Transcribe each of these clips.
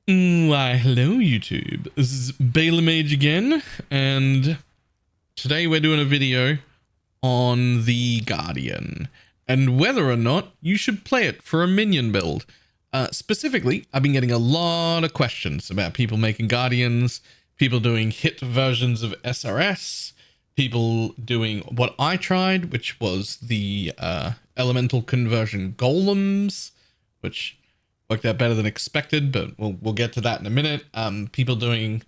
Why, hello YouTube. This is Bela Mage again, and today we're doing a video on the Guardian and whether or not you should play it for a minion build. Specifically, I've been getting a lot of questions about people making Guardians, people doing hit versions of SRS, people doing what I tried, which was the elemental conversion golems, which worked out better than expected, but we'll get to that in a minute. People doing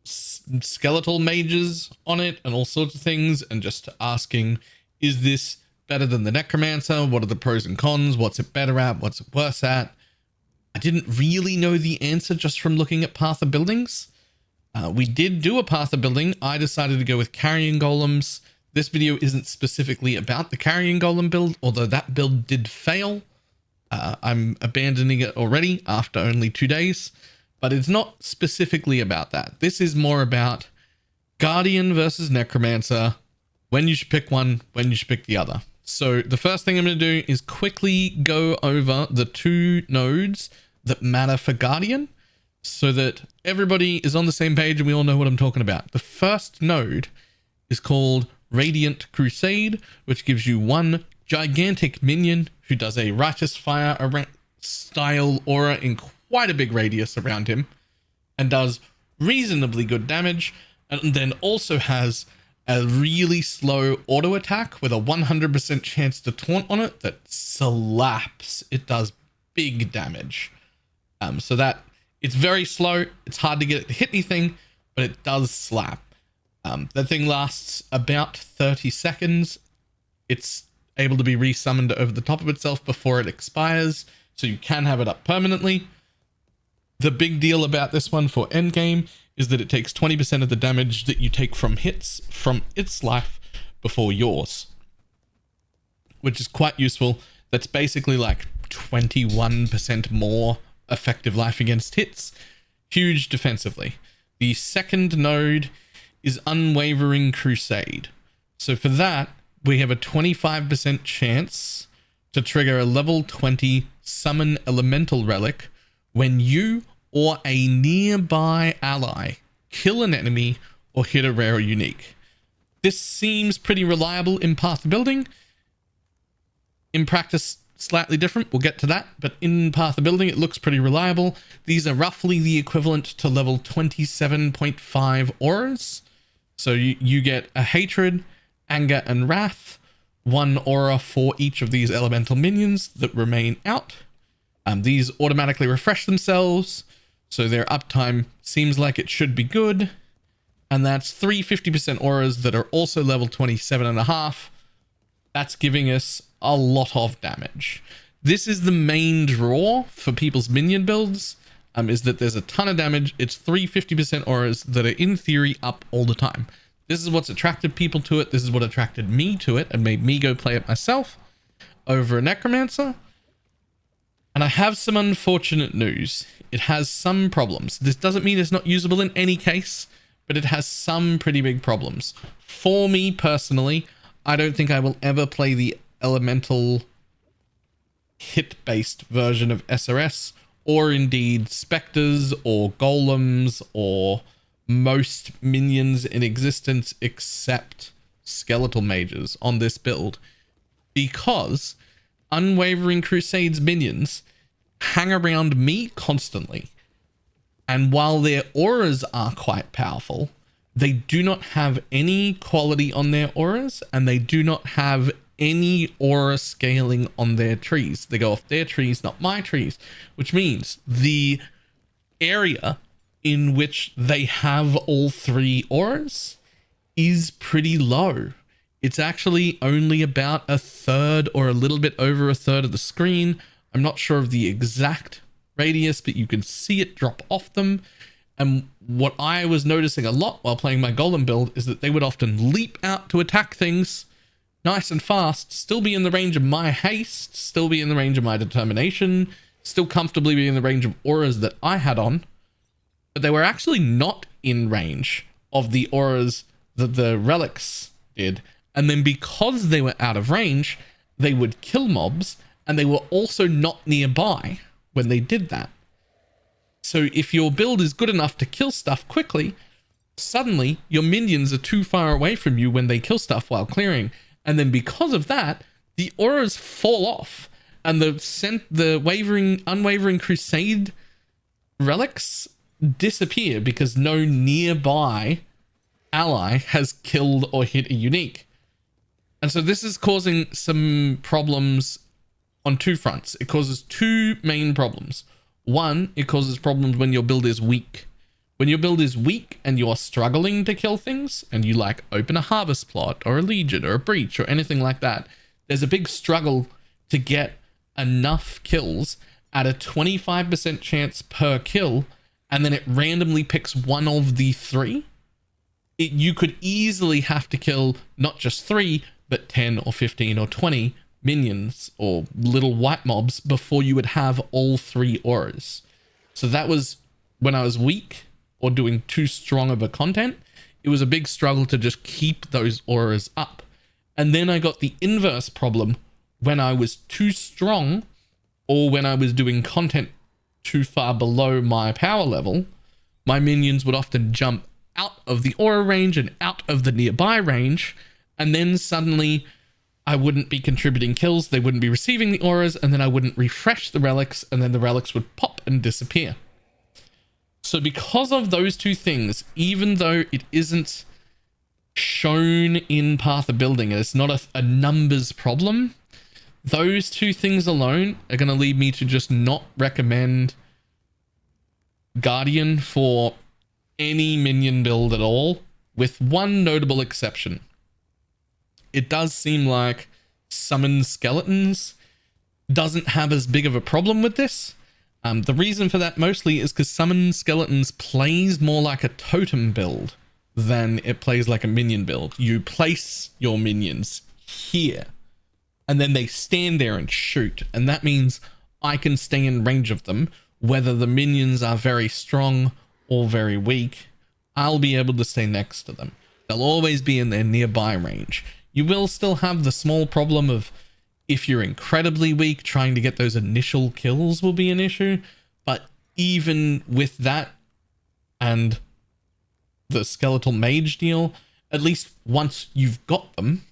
skeletal mages on it and all sorts of things, and just asking, is this better than the necromancer? What are the pros and cons? What's it better at? What's it worse at? I didn't really know the answer just from looking at path of buildings. We did do a path of building. I decided to go with carrying golems. This video isn't specifically about the carrying golem build, although that build did fail. I'm abandoning it already after only 2 days, but it's not specifically about that. This is more about Guardian versus Necromancer, when you should pick one, when you should pick the other. So the first thing I'm going to do is quickly go over the two nodes that matter for Guardian so that everybody is on the same page and we all know what I'm talking about. The first node is called Radiant Crusade, which gives you one gigantic minion who does a Righteous Fire style aura in quite a big radius around him and does reasonably good damage, and then also has a really slow auto attack with a 100% chance to taunt on it that slaps. It does big damage. So that it's very slow. It's hard to get it to hit anything, but it does slap. That thing lasts about 30 seconds. It's able to be resummoned over the top of itself before it expires, so you can have it up permanently. The big deal about this one for endgame is that it takes 20% of the damage that you take from hits from its life before yours, which is quite useful. That's basically like 21% more effective life against hits. Huge defensively. The second node is Unwavering Crusade. So for that, we have a 25% chance to trigger a level 20 summon elemental relic when you or a nearby ally kill an enemy or hit a rare or unique. This seems pretty reliable in path building. In practice, slightly different. We'll get to that. But in path building, it looks pretty reliable. These are roughly the equivalent to level 27.5 auras. So you get a hatred, anger, and wrath, one aura for each of these elemental minions that remain out. These automatically refresh themselves, so their uptime seems like it should be good. And that's 3 50% auras that are also level 27.5. That's giving us a lot of damage. This is the main draw for people's minion builds, is that there's a ton of damage. It's 3 50% auras that are in theory up all the time. This is what's attracted people to it. This is what attracted me to it and made me go play it myself over a Necromancer. And I have some unfortunate news. It has some problems. This doesn't mean it's not usable in any case, but it has some pretty big problems. For me personally, I don't think I will ever play the elemental hit-based version of SRS, or indeed specters or golems or most minions in existence except skeletal mages on this build, because Unwavering Crusade's minions hang around me constantly, and while their auras are quite powerful, they do not have any quality on their auras, and they do not have any aura scaling on their trees. They go off their trees, not my trees, which means the area in which they have all three auras is pretty low. It's actually only about a third or a little bit over a third of the screen. I'm not sure of the exact radius, but you can see it drop off them. And what I was noticing a lot while playing my golem build is that they would often leap out to attack things nice and fast, still be in the range of my haste, still be in the range of my determination, still comfortably be in the range of auras that I had on, but they were actually not in range of the auras that the relics did. And then because they were out of range, they would kill mobs, and they were also not nearby when they did that. So if your build is good enough to kill stuff quickly, suddenly your minions are too far away from you when they kill stuff while clearing. And then because of that, the auras fall off and the unwavering crusade relics disappear because no nearby ally has killed or hit a unique. And so this is causing some problems on two fronts. It causes two main problems. One, it causes problems when your build is weak. When your build is weak and you are struggling to kill things, and you like open a harvest plot or a legion or a breach or anything like that, there's a big struggle to get enough kills at a 25% chance per kill, and then it randomly picks one of the three. You could easily have to kill not just 3, but 10 or 15 or 20 minions or little white mobs before you would have all 3 auras. So that was when I was weak or doing too strong of a content. It was a big struggle to just keep those auras up. And then I got the inverse problem when I was too strong or when I was doing content too far below my power level. My minions would often jump out of the aura range and out of the nearby range, and then suddenly I wouldn't be contributing kills, they wouldn't be receiving the auras, and then I wouldn't refresh the relics, and then the relics would pop and disappear. So because of those two things, even though it isn't shown in Path of Building, and it's not a numbers problem, those two things alone are going to lead me to just not recommend Guardian for any minion build at all, with one notable exception. It does seem like Summon Skeletons doesn't have as big of a problem with this. The reason for that mostly is because Summon Skeletons plays more like a totem build than it plays like a minion build. You place your minions here, and then they stand there and shoot, and that means I can stay in range of them, whether the minions are very strong or very weak. I'll be able to stay next to them. They'll always be in their nearby range. You will still have the small problem of, if you're incredibly weak, trying to get those initial kills will be an issue. But even with that and the skeletal mage deal, at least once you've got them,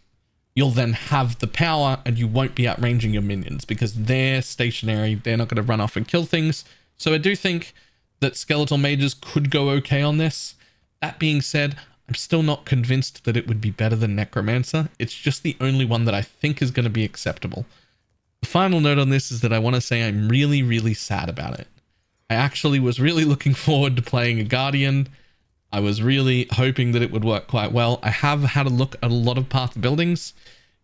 you'll then have the power and you won't be outranging your minions because they're stationary. They're not going to run off and kill things. So I do think that skeletal mages could go okay on this. That being said, I'm still not convinced that it would be better than Necromancer. It's just the only one that I think is going to be acceptable. The final note on this is that I want to say I'm really, really sad about it. I actually was really looking forward to playing a Guardian. I was really hoping that it would work quite well. I have had a look at a lot of Path Buildings.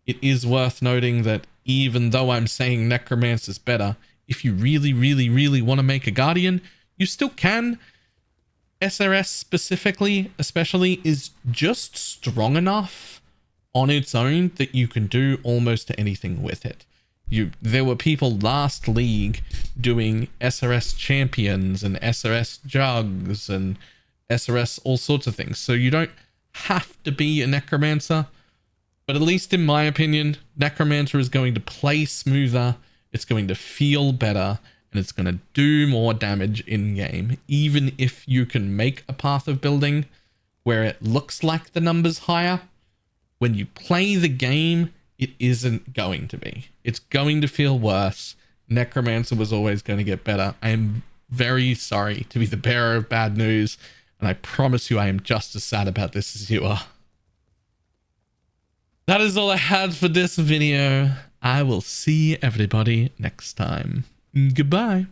It is worth noting that even though I'm saying Necromancer is better, if you really, really, really want to make a Guardian, you still can. SRS specifically, especially, is just strong enough on its own that you can do almost anything with it. There were people last league doing SRS champions and SRS jugs and SRS all sorts of things. So you don't have to be a Necromancer, but at least in my opinion, Necromancer is going to play smoother, it's going to feel better, and it's going to do more damage in game, even if you can make a Path of Building where it looks like the number's higher. When you play the game, it isn't going to be. It's going to feel worse. Necromancer was always going to get better. I am very sorry to be the bearer of bad news, and I promise you I am just as sad about this as you are. That is all I had for this video. I will see everybody next time. Goodbye.